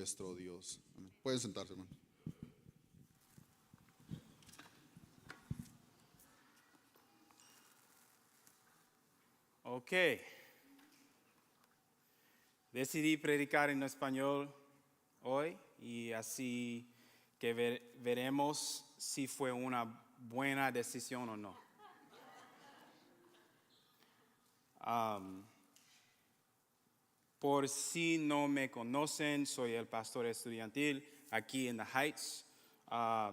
nuestro Dios. Amén. Pueden sentarse, hermano. Ok. Decidí predicar en español hoy y así que veremos si fue una buena decisión o no. Por si no me conocen, soy el pastor estudiantil aquí en The Heights.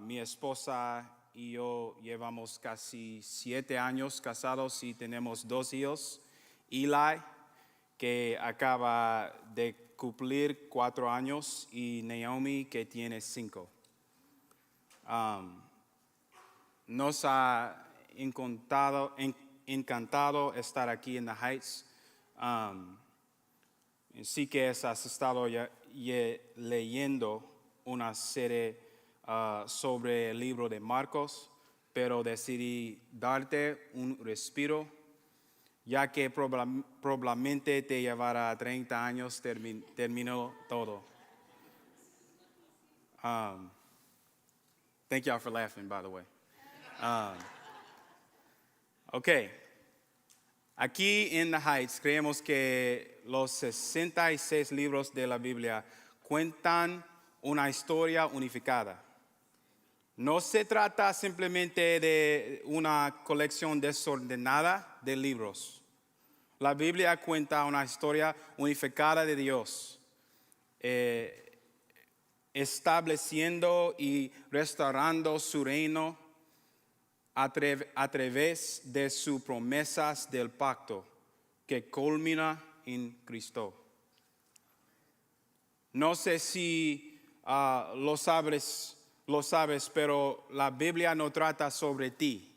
Mi esposa y yo llevamos casi 7 años casados y tenemos 2 hijos. Eli, que acaba de cumplir 4 años, y Naomi, que tiene 5. Nos ha encantado estar aquí en The Heights. Sí que has estado leyendo una serie sobre el libro de Marcos, pero decidí darte un respiro, ya que probablemente te llevará 30 años terminó todo. Thank y'all for laughing, by the way. Okay. Aquí en The Heights creemos que los 66 libros de la Biblia cuentan una historia unificada. No se trata simplemente de una colección desordenada de libros. La Biblia cuenta una historia unificada de Dios, estableciendo y restaurando su reino a través de sus promesas del pacto que culmina en Cristo. No sé si lo sabes, pero la Biblia no trata sobre ti.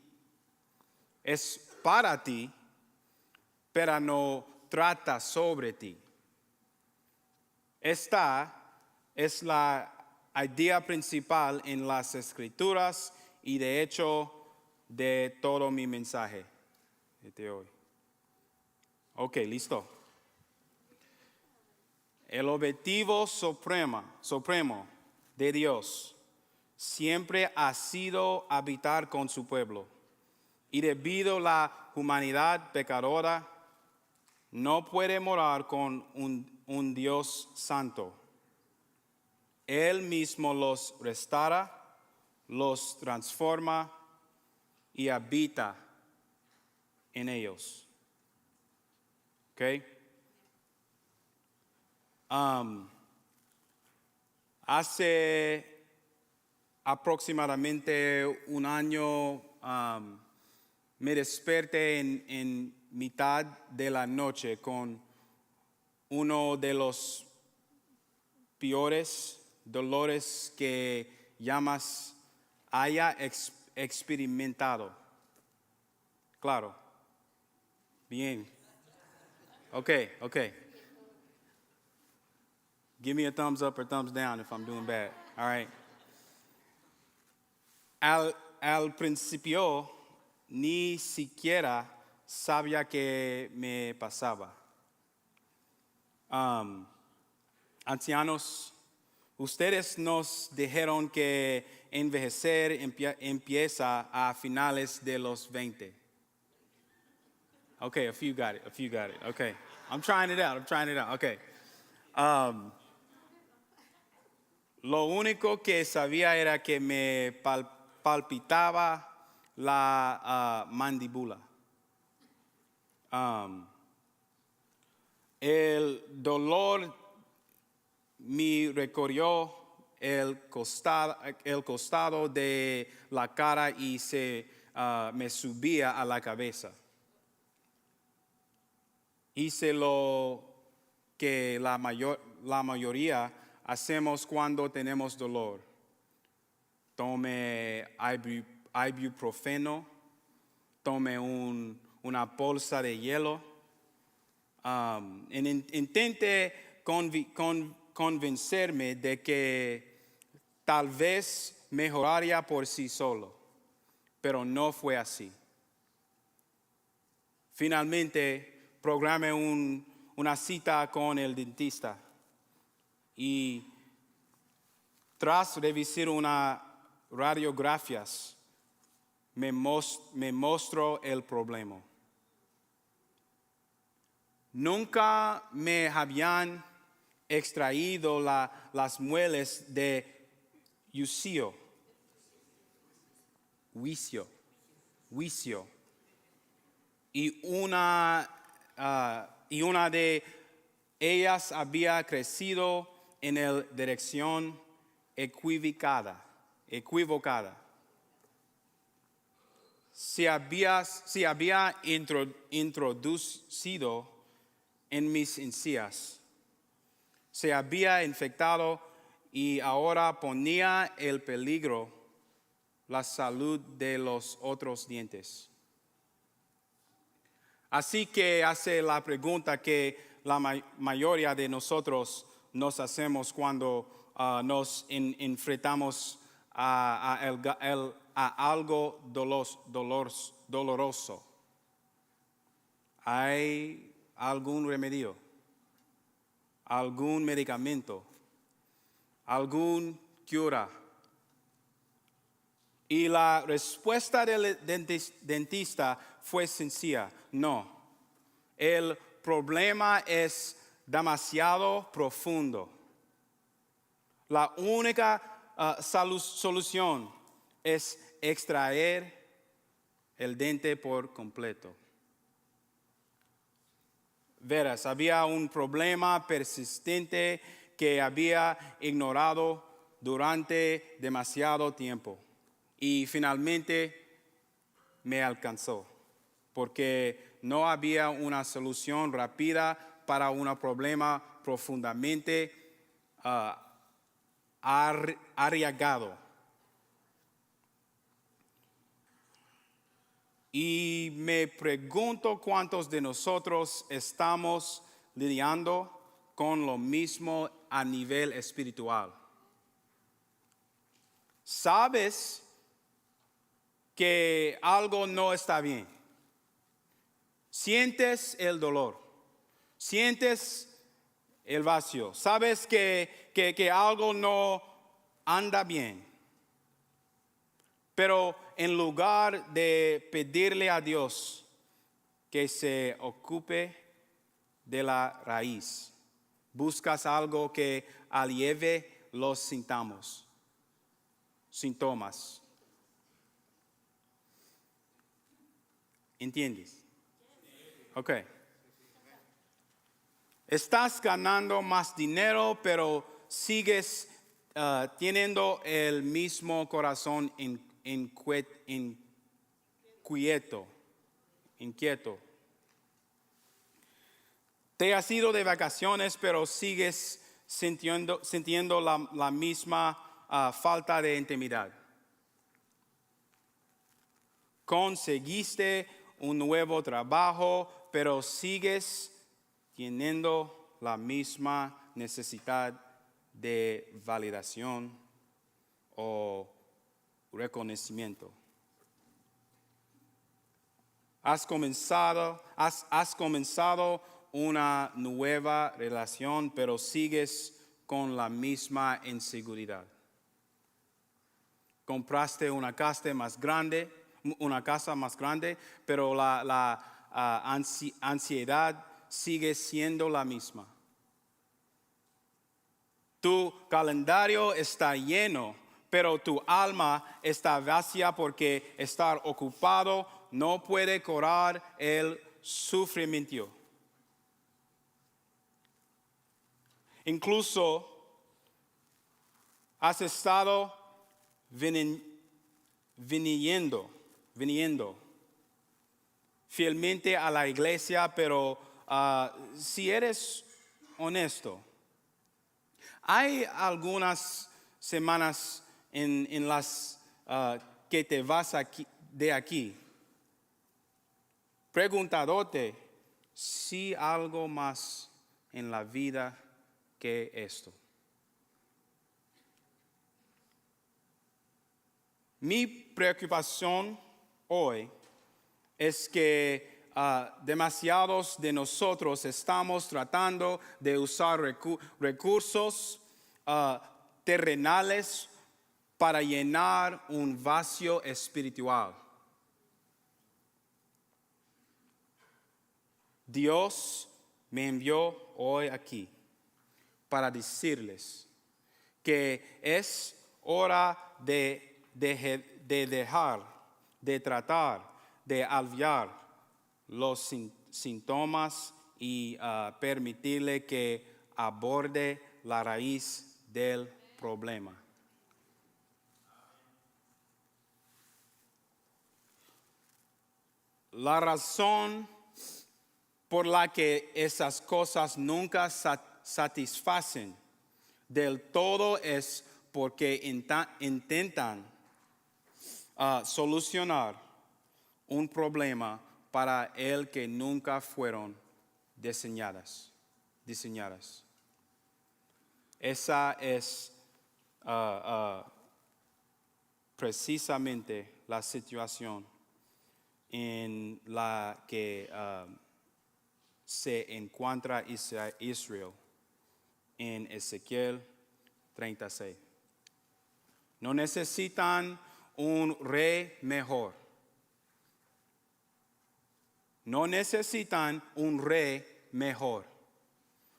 Es para ti, pero no trata sobre ti. Esta es la idea principal en las Escrituras y de hecho de todo mi mensaje de hoy. Ok, listo. El objetivo supremo de Dios siempre ha sido habitar con su pueblo. Y debido a la humanidad pecadora, no puede morar con un Dios santo. Él mismo los restaura, los transforma y habita en ellos. ¿Ok? Hace aproximadamente un año me desperté en mitad de la noche con uno de los peores dolores que jamás haya experimentado. Claro. Bien. Okay. Give me a thumbs up or thumbs down if I'm doing bad. All right. Al principio ni siquiera sabía qué me pasaba. Ancianos, ustedes nos dijeron que envejecer empieza a finales de los 20. Okay, a few got it. Okay. I'm trying it out. Okay. Lo único que sabía era que me palpitaba la mandíbula. El dolor me recorrió el costado de la cara y me subía a la cabeza. Hice lo que la mayoría hacemos cuando tenemos dolor. Tome ibuprofeno, tome una bolsa de hielo. Intenté convencerme de que tal vez mejoraría por sí solo, pero no fue así. Finalmente, programé una cita con el dentista y tras revisar una radiografías, me mostró el problema. Nunca me habían extraído las muelas de juicio. Y una de ellas había crecido en la dirección equivocada. Se había introducido en mis encías. Se había infectado y ahora ponía en peligro la salud de los otros dientes. Así que hace la pregunta que la mayoría de nosotros nos hacemos cuando nos enfrentamos a algo doloroso. ¿Hay algún remedio? ¿Algún medicamento? ¿Algún cura? Y la respuesta del dentista fue sencilla: no. El problema es demasiado profundo. La única solución es extraer el diente por completo. Verás, había un problema persistente que había ignorado durante demasiado tiempo. Y finalmente me alcanzó, porque no había una solución rápida para un problema profundamente arriesgado. Y me pregunto cuántos de nosotros estamos lidiando con lo mismo a nivel espiritual. ¿Sabes que algo no está bien? Sientes el dolor, sientes el vacío, sabes que algo no anda bien. Pero en lugar de pedirle a Dios que se ocupe de la raíz, buscas algo que alivie los síntomas. ¿Entiendes? Ok. Estás ganando más dinero, pero sigues teniendo el mismo corazón inquieto. Te has ido de vacaciones, pero sigues sintiendo la misma falta de intimidad. Conseguiste un nuevo trabajo, pero sigues teniendo la misma necesidad de validación o reconocimiento. Has comenzado una nueva relación, pero sigues con la misma inseguridad. Compraste una casa más grande, pero la ansiedad sigue siendo la misma. Tu calendario está lleno, pero tu alma está vacía porque estar ocupado no puede curar el sufrimiento. Incluso has estado viniendo fielmente a la iglesia, pero si eres honesto, hay algunas semanas en las que te vas de aquí preguntándote si algo más en la vida que esto. Mi preocupación hoy es que demasiados de nosotros estamos tratando de usar recursos terrenales para llenar un vacío espiritual. Dios me envió hoy aquí para decirles que es hora de dejar, de tratar, de aliviar los síntomas y permitirle que aborde la raíz del problema. La razón por la que esas cosas nunca satisfacen del todo es porque intentan solucionar un problema para el que nunca fueron diseñadas. Esa es precisamente la situación en la que se encuentra Israel en Ezequiel 36. No necesitan un rey mejor. No necesitan un rey mejor.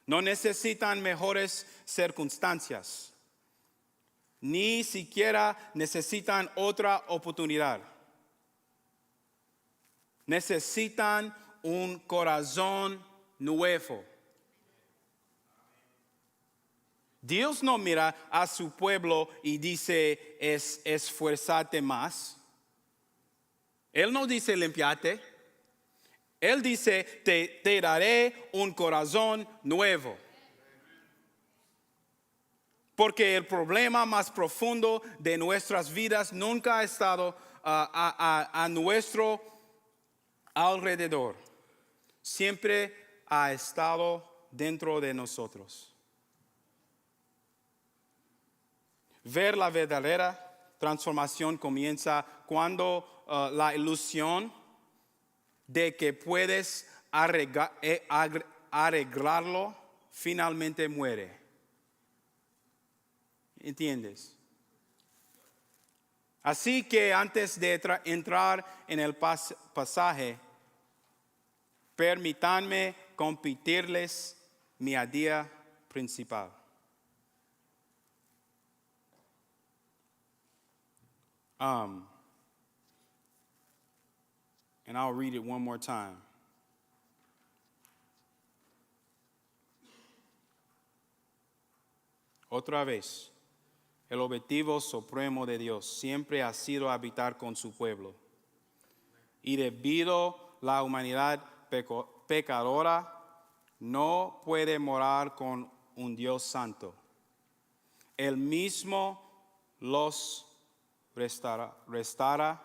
No necesitan mejores circunstancias. Ni siquiera necesitan otra oportunidad. Necesitan un corazón nuevo. Dios no mira a su pueblo y dice, esfuérzate más. Él no dice, limpiate. Él dice, te daré un corazón nuevo. Porque el problema más profundo de nuestras vidas nunca ha estado a nuestro alrededor. Siempre ha estado dentro de nosotros. Ver la verdadera transformación comienza cuando la ilusión de que puedes arreglarlo finalmente muere. ¿Entiendes? Así que antes de entrar en el pasaje, permítanme compartirles mi idea principal. And I'll read it one more time. Otra vez, el objetivo supremo de Dios siempre ha sido habitar con su pueblo. Y debido a la humanidad pecadora, no puede morar con un Dios santo. Él mismo los restaura,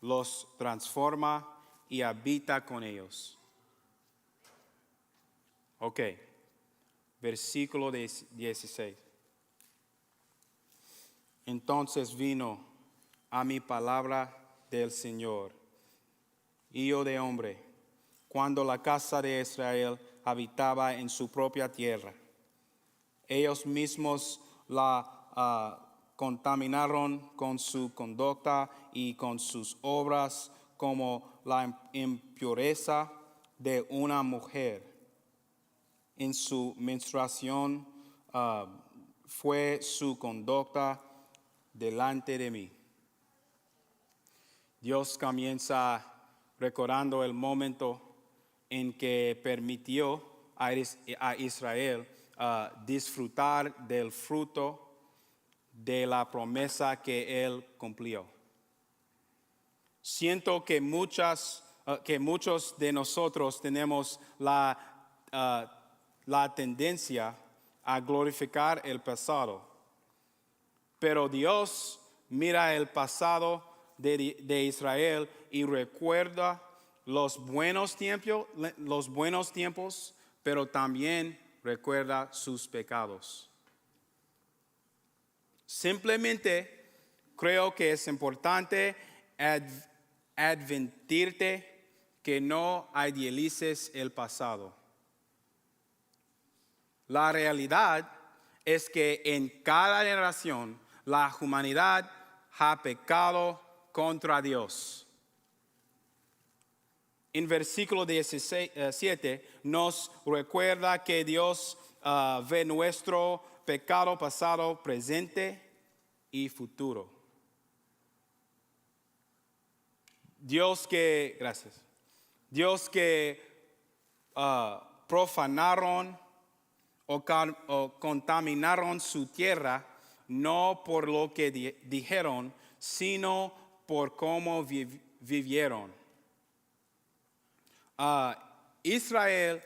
los transforma y habita con ellos. Ok, versículo 16. Entonces vino a mi palabra del Señor, hijo de hombre, cuando la casa de Israel habitaba en su propia tierra. Ellos mismos la contaminaron con su conducta y con sus obras, como la impureza de una mujer. En su menstruación fue su conducta delante de mí. Dios comienza recordando el momento en que permitió a Israel disfrutar del fruto de la promesa que Él cumplió. Siento que muchos de nosotros tenemos la tendencia a glorificar el pasado, pero Dios mira el pasado de Israel y recuerda los buenos tiempos, pero también recuerda sus pecados. Simplemente creo que es importante advertirte que no idealices el pasado. La realidad es que en cada generación la humanidad ha pecado contra Dios. En versículo 17 nos recuerda que Dios ve nuestro pecado pasado, presente y futuro. Dios que profanaron o contaminaron su tierra, no por lo que dijeron, sino por cómo vivieron. Israel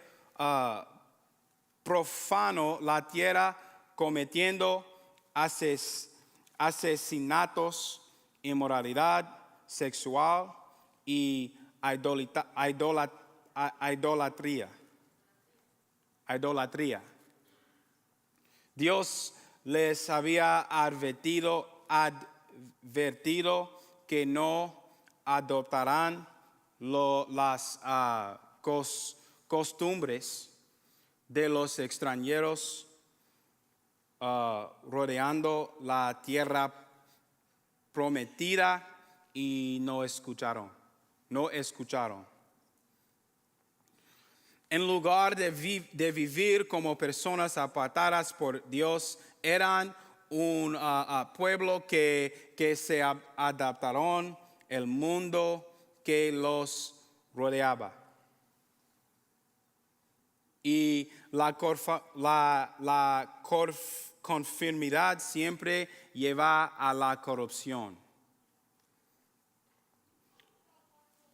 profanó la tierra cometiendo asesinatos, inmoralidad sexual y idolatría. Dios les había advertido que no adoptarán las costumbres de los extranjeros rodeando la tierra prometida y no escucharon. En lugar de vivir como personas apartadas por Dios, eran un pueblo que se adaptaron al mundo que los rodeaba. Y la conformidad siempre lleva a la corrupción.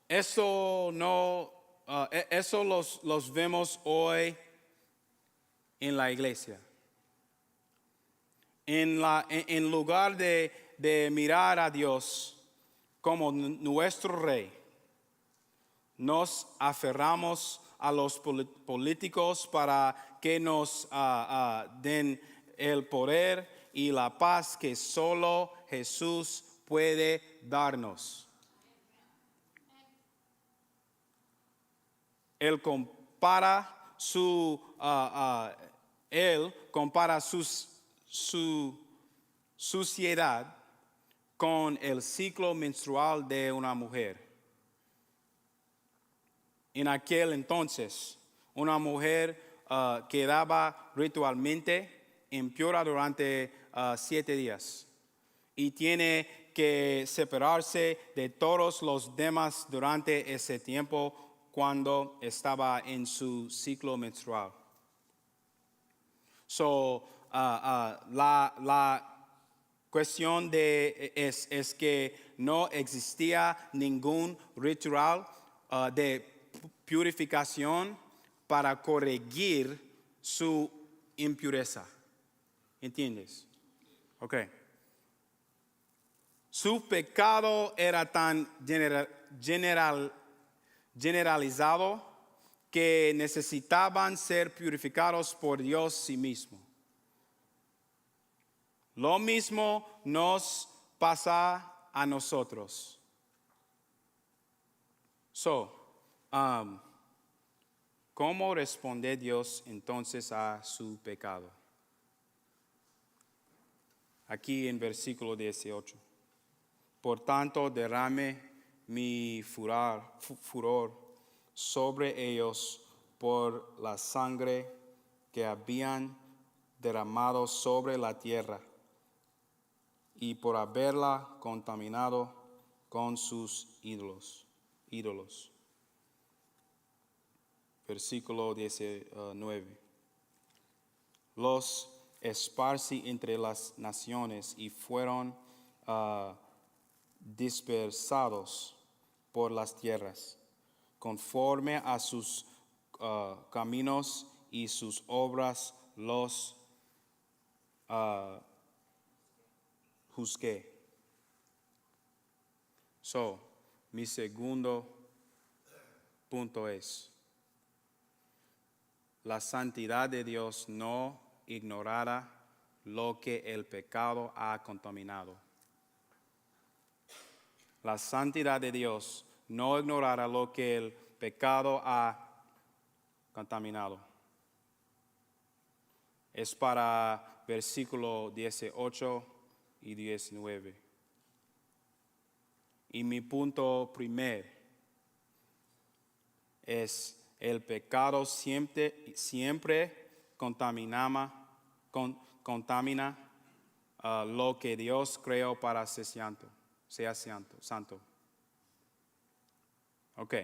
Eso los vemos hoy en la iglesia. En lugar de mirar a Dios como nuestro rey, nos aferramos a los políticos para que nos den el poder y la paz que solo Jesús puede darnos. Él compara su suciedad con el ciclo menstrual de una mujer. En aquel entonces, una mujer quedaba ritualmente impura durante 7 días y tiene que separarse de todos los demás durante ese tiempo cuando estaba en su ciclo menstrual. La cuestión es que no existía ningún ritual de purificación para corregir su impureza. ¿Entiendes? Ok. Su pecado era tan generalizado que necesitaban ser purificados por Dios sí mismo. Lo mismo nos pasa a nosotros. ¿Cómo responde Dios entonces a su pecado? Aquí en versículo 18. Por tanto, derrame mi furor sobre ellos por la sangre que habían derramado sobre la tierra y por haberla contaminado con sus ídolos. Versículo 19. Los esparcí entre las naciones y fueron dispersados por las tierras, conforme a sus caminos y sus obras los juzgué. Mi segundo punto es, la santidad de Dios no ignorará lo que el pecado ha contaminado. La santidad de Dios no ignorará lo que el pecado ha contaminado. Es para versículo 18 y 19. Y mi punto primero es el pecado siempre contamina lo que Dios creó para ser santo. Ok.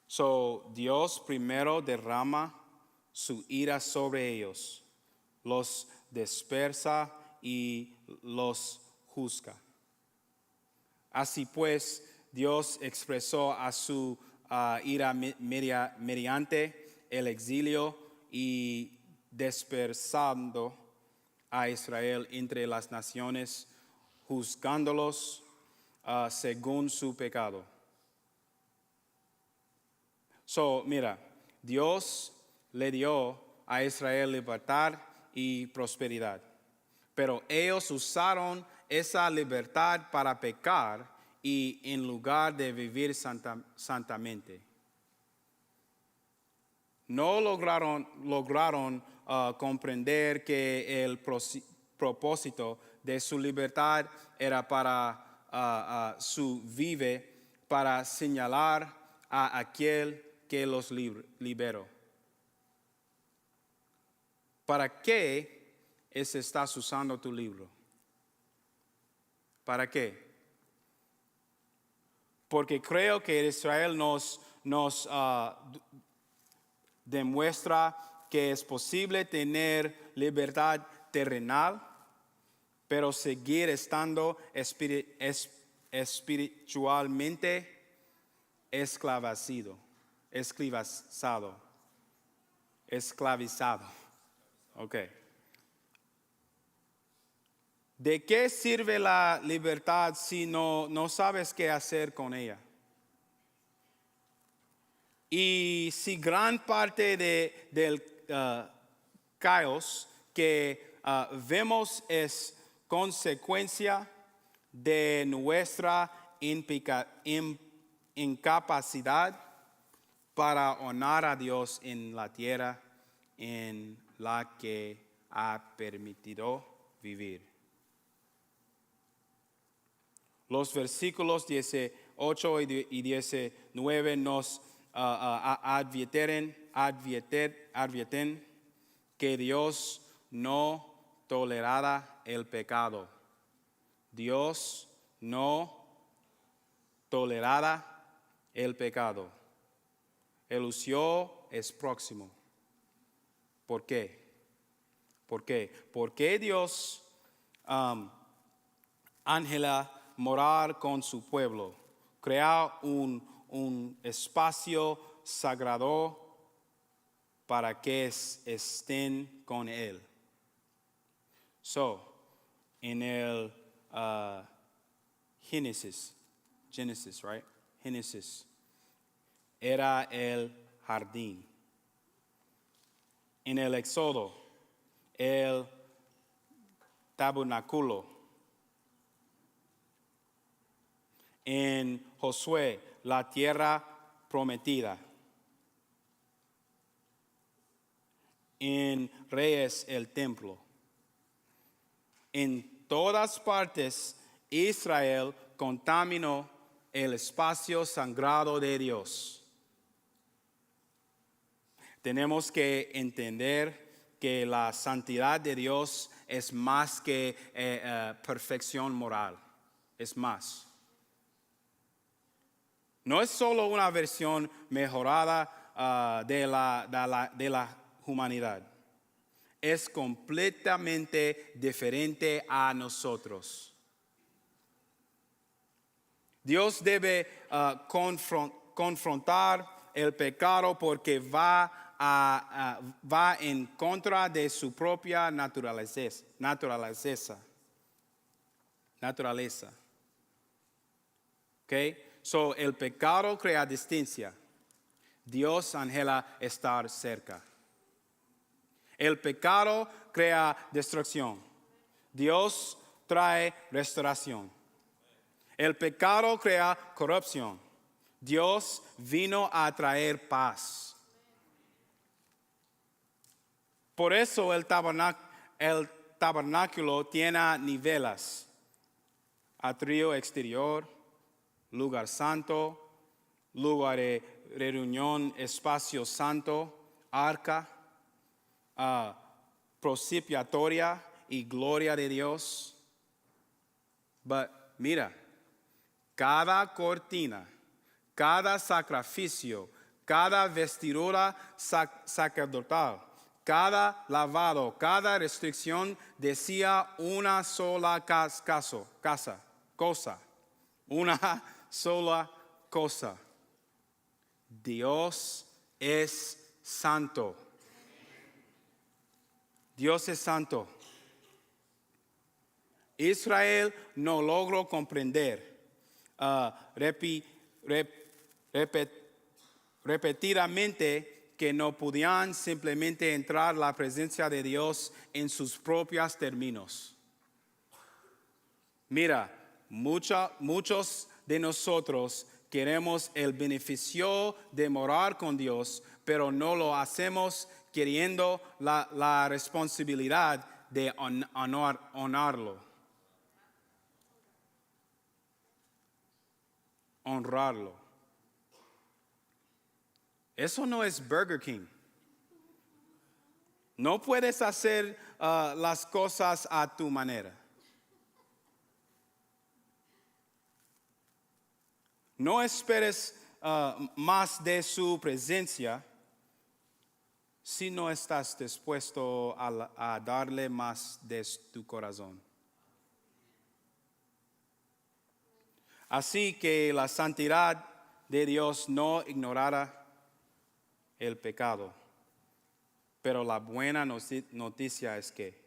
So, Dios primero derrama su ira sobre ellos, los dispersa y los juzga. Así pues, Dios expresó a su ira mediante el exilio y dispersando a Israel entre las naciones, juzgándolos según su pecado. So, mira, Dios le dio a Israel libertad y prosperidad, pero ellos usaron esa libertad para pecar y en lugar de vivir santamente. No lograron comprender que el propósito de su libertad era para su para señalar a aquel que los liberó. ¿Para qué estás usando tu libro? ¿Para qué? Porque creo que Israel nos demuestra que es posible tener libertad terrenal, pero seguir estando espiritualmente esclavizado. Ok. ¿De qué sirve la libertad si no sabes qué hacer con ella? Y si gran parte del caos que vemos es consecuencia de nuestra incapacidad para honrar a Dios en la tierra en la que ha permitido vivir. Los versículos 18 y 19 nos advierten que Dios no tolerará el pecado. Dios no tolerará el pecado. El juicio es próximo. ¿Por qué? Porque Dios ángela morar con su pueblo, crear un espacio sagrado para que estén con Él. So, en el Génesis, right? Génesis era el jardín. En el Éxodo, el tabernáculo. En Josué, la tierra prometida. En Reyes, el templo. En todas partes, Israel contaminó el espacio sagrado de Dios. Tenemos que entender que la santidad de Dios es más que perfección moral. Es más. No es solo una versión mejorada de la humanidad. Es completamente diferente a nosotros. Dios debe confrontar el pecado porque va en contra de su propia naturaleza. Okay? So, el pecado crea distancia. Dios anhela estar cerca. El pecado crea destrucción. Dios trae restauración. El pecado crea corrupción. Dios vino a traer paz. Por eso el tabernáculo tiene niveles: atrio exterior, lugar santo, lugar de reunión, espacio santo, arca, propiciatoria y gloria de Dios. But mira, cada cortina, cada sacrificio, cada vestidura sacerdotal, cada lavado, cada restricción decía una sola cosa, una sola cosa. Dios es santo. Dios es santo. Israel no logró comprender repetidamente que no podían simplemente entrar a la presencia de Dios en sus propios términos. Mira, muchos de nosotros queremos el beneficio de morar con Dios, pero no lo hacemos queriendo la responsabilidad de honrarlo. Eso no es Burger King. No puedes hacer las cosas a tu manera. No esperes más de su presencia si no estás dispuesto a darle más de tu corazón. Así que la santidad de Dios no ignorará el pecado. Pero la buena noticia es que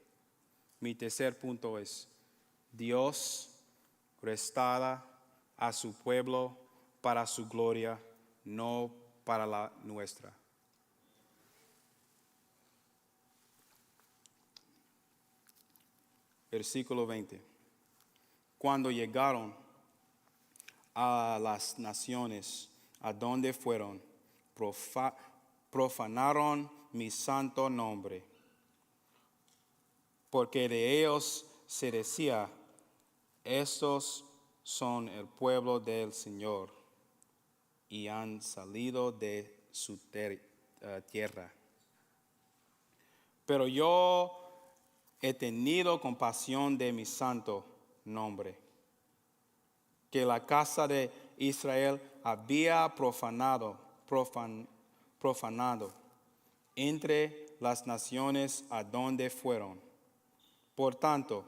mi tercer punto es: Dios restaura a su pueblo para su gloria, no para la nuestra. Versículo 20. Cuando llegaron a las naciones a donde fueron, profanaron mi santo nombre, porque de ellos se decía: estos son el pueblo del Señor y han salido de su tierra. Pero yo he tenido compasión de mi santo nombre, que la casa de Israel había profanado entre las naciones a donde fueron. Por tanto,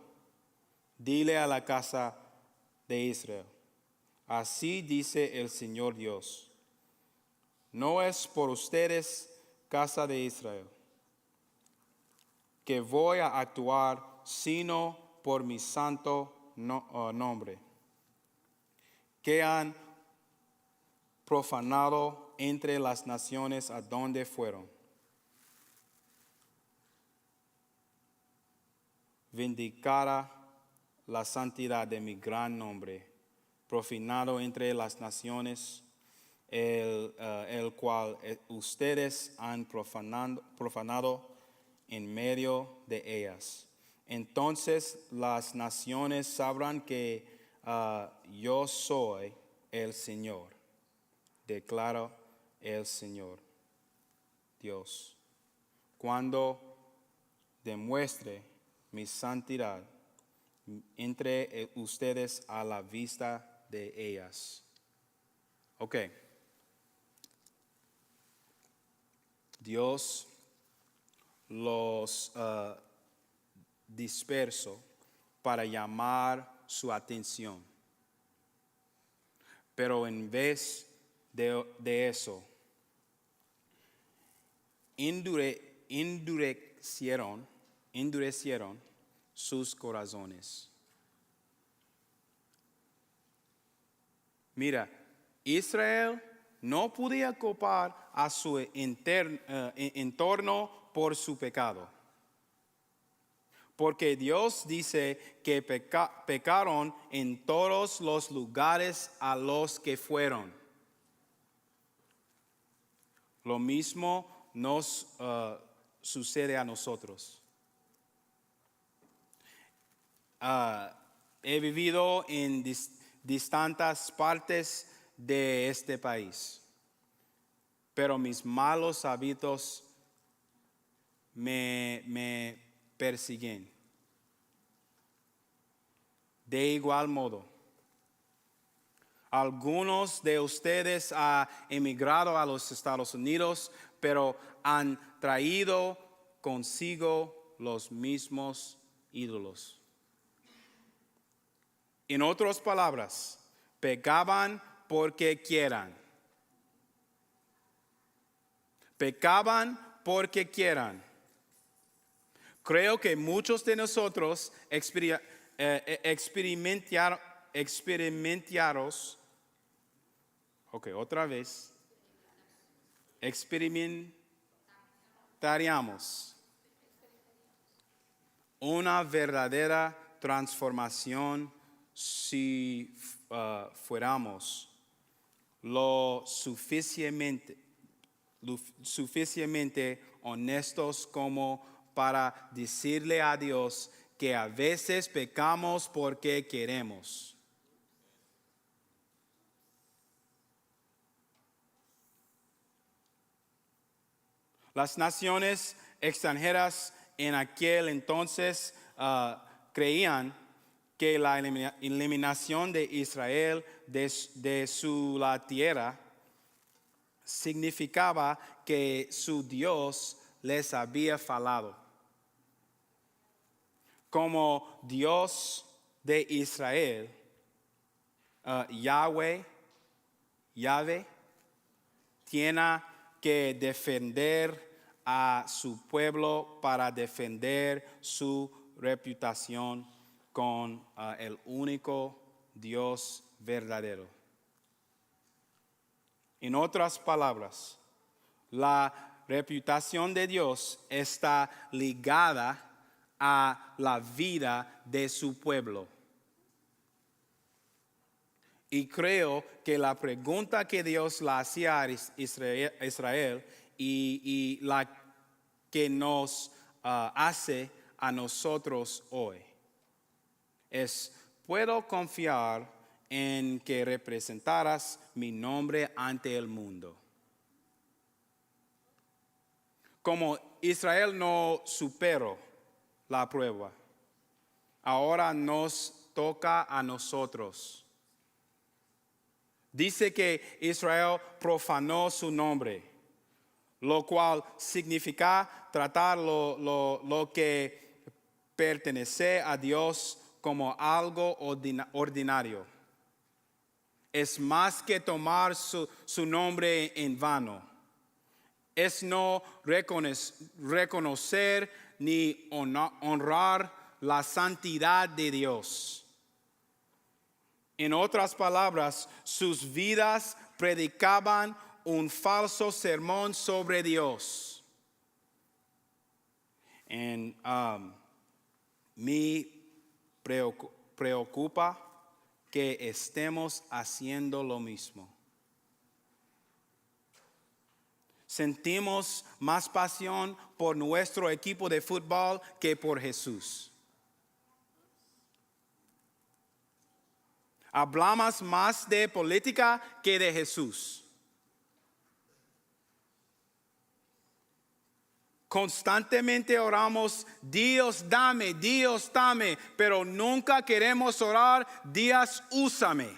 dile a la casa de Israel: así dice el Señor Dios, no es por ustedes, casa de Israel, que voy a actuar, sino por mi santo nombre, que han profanado entre las naciones a donde fueron. Vindicará la santidad de mi gran nombre, profanado entre las naciones, el cual ustedes han profanado en medio de ellas. Entonces las naciones sabrán que yo soy el Señor, declara el Señor Dios, cuando demuestre mi santidad entre ustedes a la vista de ellas. Ok. Dios los dispersó para llamar su atención. Pero en vez de eso, endurecieron sus corazones. Mira, Israel no podía culpar a su entorno por su pecado, porque Dios dice que pecaron en todos los lugares a los que fueron. Lo mismo nos sucede a nosotros. He vivido en distintas partes de este país, pero mis malos hábitos me persiguen. De igual modo, algunos de ustedes han emigrado a los Estados Unidos, pero han traído consigo los mismos ídolos. En otras palabras, pecaban porque quieran. Pecaban porque quieran. Creo que muchos de nosotros experimentaríamos una verdadera transformación si fuéramos lo suficientemente honestos como para decirle a Dios que a veces pecamos porque queremos. Las naciones extranjeras en aquel entonces creían que la eliminación de Israel de la tierra significaba que su Dios les había fallado. Como Dios de Israel, Yahweh, tiene que defender a su pueblo para defender su reputación con el único Dios verdadero. En otras palabras, la reputación de Dios está ligada a la vida de su pueblo. Y creo que la pregunta que Dios le hacía a Israel y la que nos hace a nosotros hoy es: ¿puedo confiar en que representarás mi nombre ante el mundo? Como Israel no superó la prueba, ahora nos toca a nosotros. Dice que Israel profanó su nombre, lo cual significa tratar lo que pertenece a Dios como algo ordinario. Es más que tomar su nombre en vano. Es no reconocer ni honrar la santidad de Dios. En otras palabras, sus vidas predicaban un falso sermón sobre Dios. Y me preocupa que estemos haciendo lo mismo. Sentimos más pasión por nuestro equipo de fútbol que por Jesús. Hablamos más de política que de Jesús. Constantemente oramos, Dios dame, pero nunca queremos orar, Dios úsame.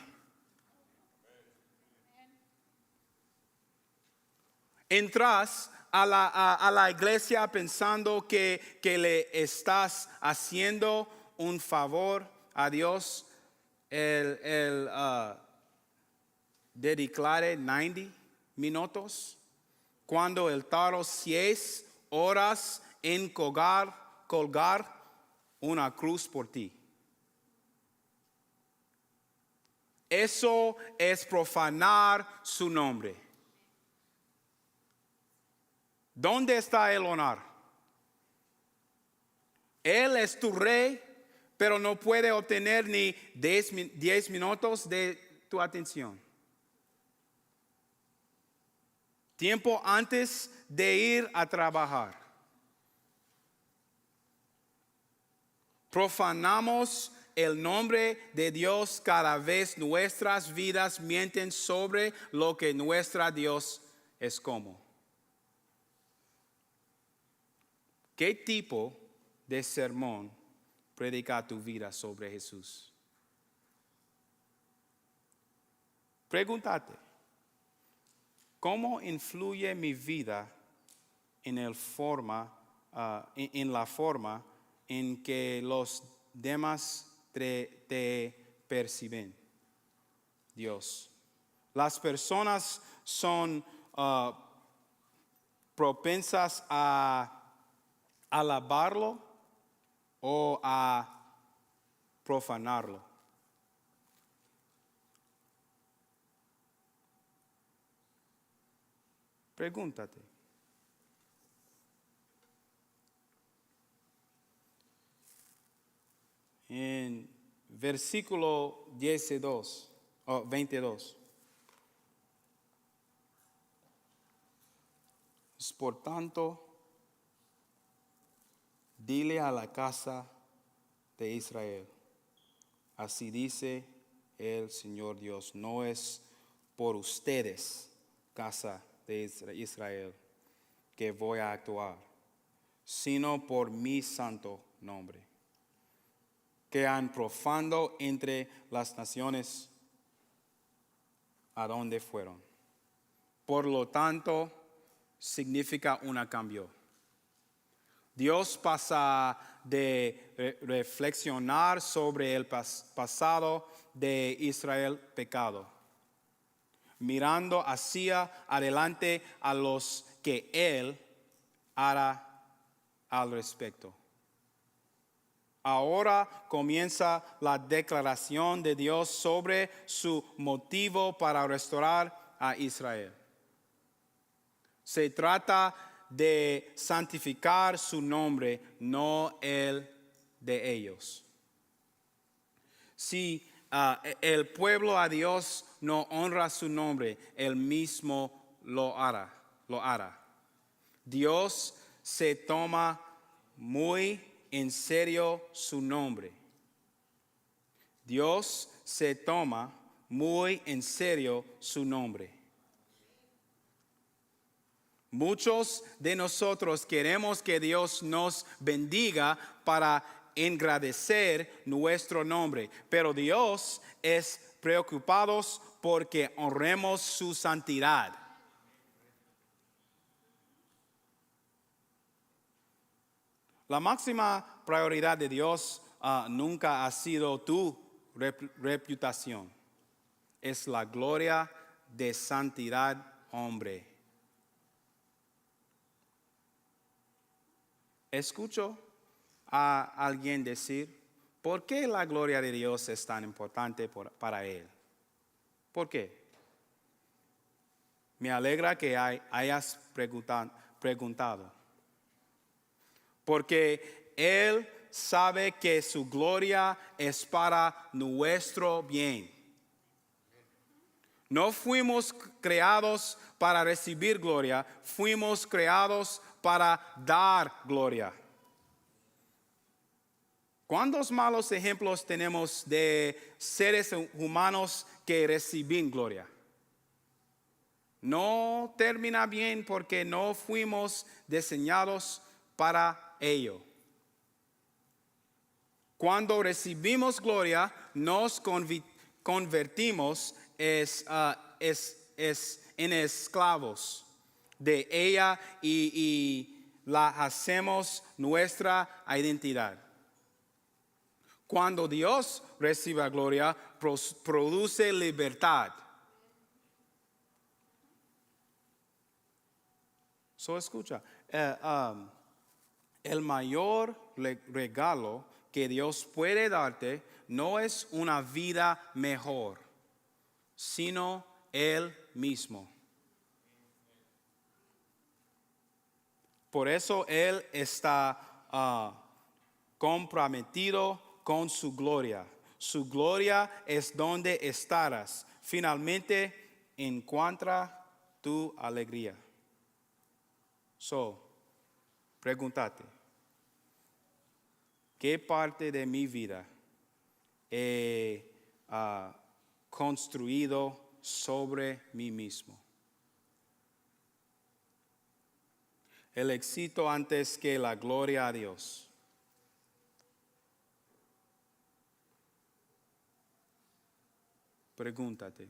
Entras a la iglesia pensando que le estás haciendo un favor a Dios. El dedicar 90 minutos cuando el tardó 6 horas en colgar una cruz por ti. Eso es profanar su nombre. ¿Dónde está el honor? Él es tu rey, pero no puede obtener ni 10 minutos de tu atención. Tiempo antes de ir a trabajar, Profanamos el nombre de Dios cada vez nuestras vidas mienten sobre lo que nuestro Dios es como. ¿Qué tipo de sermón predica tu vida sobre Jesús? Pregúntate, ¿cómo influye mi vida en la forma en que los demás te perciben? Dios. Las personas son propensas a alabarlo o a profanarlo. Pregúntate. En versículo 22. Por tanto, dile a la casa de Israel, así dice el Señor Dios, no es por ustedes, casa de Israel, que voy a actuar, sino por mi santo nombre, que han profanado entre las naciones a donde fueron. Por lo tanto, significa un cambio. Dios pasa de reflexionar sobre el pasado de Israel pecado, mirando hacia adelante a los que Él hará al respecto. Ahora comienza la declaración de Dios sobre su motivo para restaurar a Israel. Se trata de santificar su nombre, no el de ellos. Si el pueblo a Dios no honra su nombre, él mismo lo hará. Dios se toma muy en serio su nombre. Dios se toma muy en serio su nombre. Muchos de nosotros queremos que Dios nos bendiga para engrandecer nuestro nombre, pero Dios es preocupado porque honremos su santidad. La máxima prioridad de Dios nunca ha sido tu reputación. Es la gloria de santidad, hombre. Escucho a alguien decir, ¿por qué la gloria de Dios es tan importante para él? ¿Por qué? Me alegra que hayas preguntado. Porque Él sabe que su gloria es para nuestro bien. No fuimos creados para recibir gloria, fuimos creados para dar gloria. ¿Cuántos malos ejemplos tenemos de seres humanos que reciben gloria? No termina bien porque no fuimos diseñados para ello. Cuando recibimos gloria, nos convertimos en esclavos de ella y la hacemos nuestra identidad. Cuando Dios recibe gloria, produce libertad. Escucha, el mayor regalo que Dios puede darte no es una vida mejor, sino Él mismo. Por eso Él está comprometido con su gloria. Su gloria es donde estarás. Finalmente encuentra tu alegría. Pregúntate. ¿Qué parte de mi vida he construido sobre mí mismo? El éxito antes que la gloria a Dios. Pregúntate.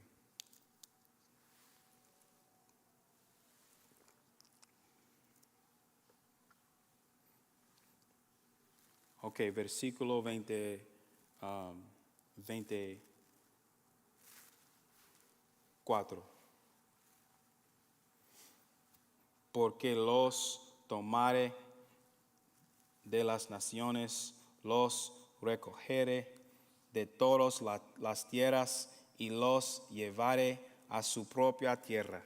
Ok, versículo 24. Porque los tomaré de las naciones, los recogeré de todas las tierras y los llevaré a su propia tierra.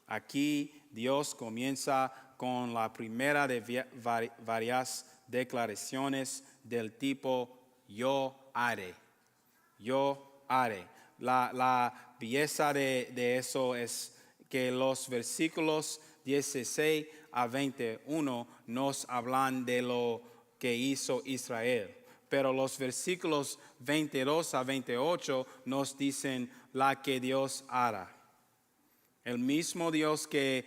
Aquí Dios comienza con la primera de varias declaraciones del tipo yo haré. Yo haré. La belleza de eso es que los versículos 16 a 21 nos hablan de lo que hizo Israel. Pero los versículos 22 a 28 nos dicen la que Dios hará. El mismo Dios que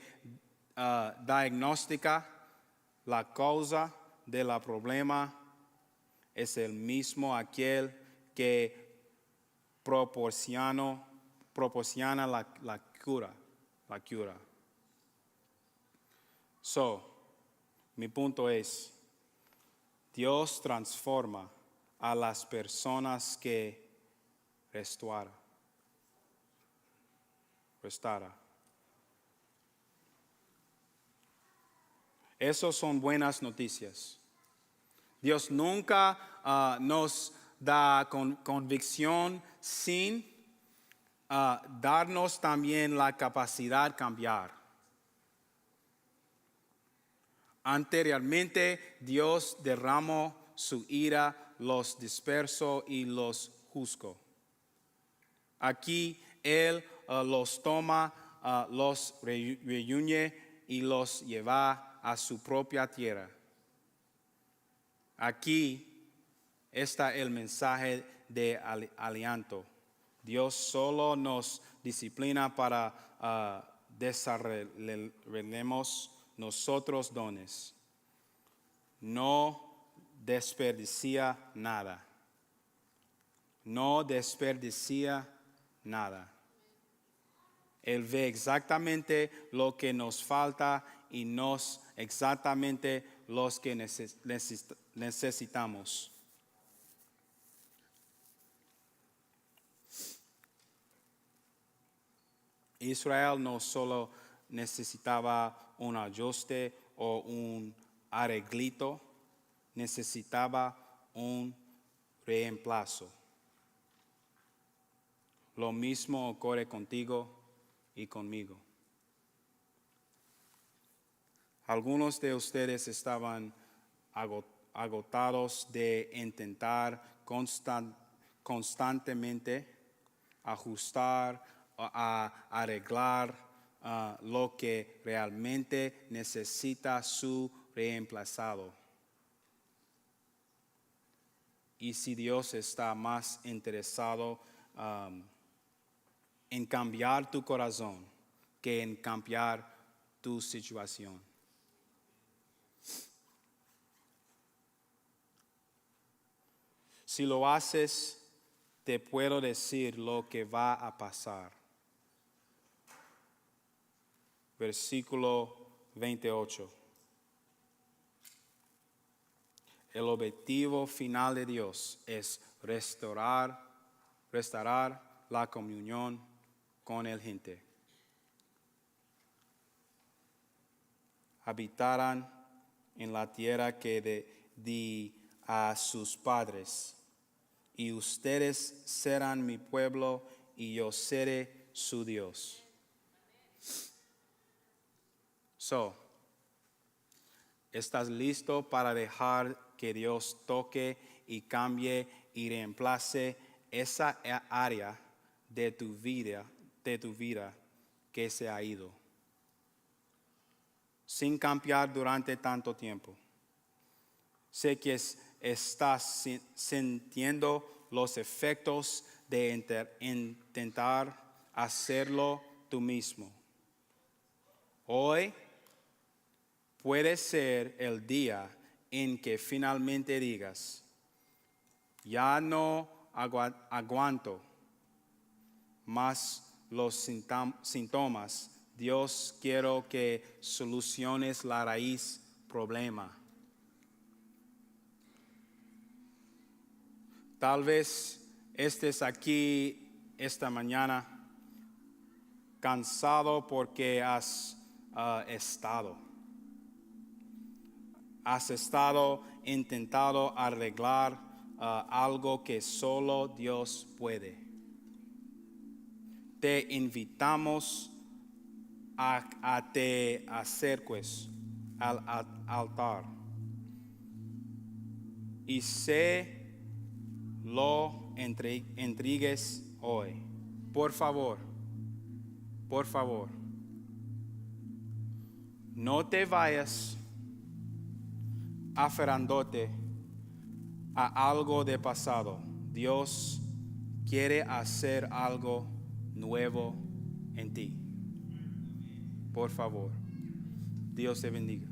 diagnostica la causa del problema es el mismo aquel que proporciona la cura. So, mi punto es, Dios transforma a las personas que restaura. Esas son buenas noticias. Dios nunca nos da convicción sin darnos también la capacidad de cambiar. Anteriormente, Dios derramó su ira, los dispersó y los juzgó. Aquí Él los toma, los reúne y los lleva a su propia tierra. Aquí está el mensaje de aliento. Dios solo nos disciplina para desarrollemos nosotros dones. No desperdicia nada. No desperdicia nada. Él ve exactamente lo que nos falta y nos exactamente los que necesitamos. Israel no solo necesitaba un ajuste o un arreglito, necesitaba un reemplazo. Lo mismo ocurre contigo y conmigo. Algunos de ustedes estaban agotados de intentar constantemente ajustar, arreglar lo que realmente necesita su reemplazado. Y si Dios está más interesado en cambiar tu corazón que en cambiar tu situación. Si lo haces, te puedo decir lo que va a pasar. Versículo 28. El objetivo final de Dios es restaurar la comunión con el gente. Habitarán en la tierra que di a sus padres, y ustedes serán mi pueblo y yo seré su Dios. So, ¿estás listo para dejar que Dios toque y cambie y reemplace esa área de tu vida que se ha ido sin cambiar durante tanto tiempo? Sé que estás sintiendo los efectos de intentar hacerlo tú mismo. Hoy puede ser el día en que finalmente digas, ya no aguanto más los síntomas. Dios, quiero que soluciones la raíz problema. Tal vez estés aquí esta mañana cansado porque has estado intentando arreglar algo que solo Dios puede. Te invitamos a te acerques al altar y lo entregues hoy. Por favor, no te vayas aferrándote a algo de pasado. Dios quiere hacer algo nuevo en ti. Por favor, Dios te bendiga.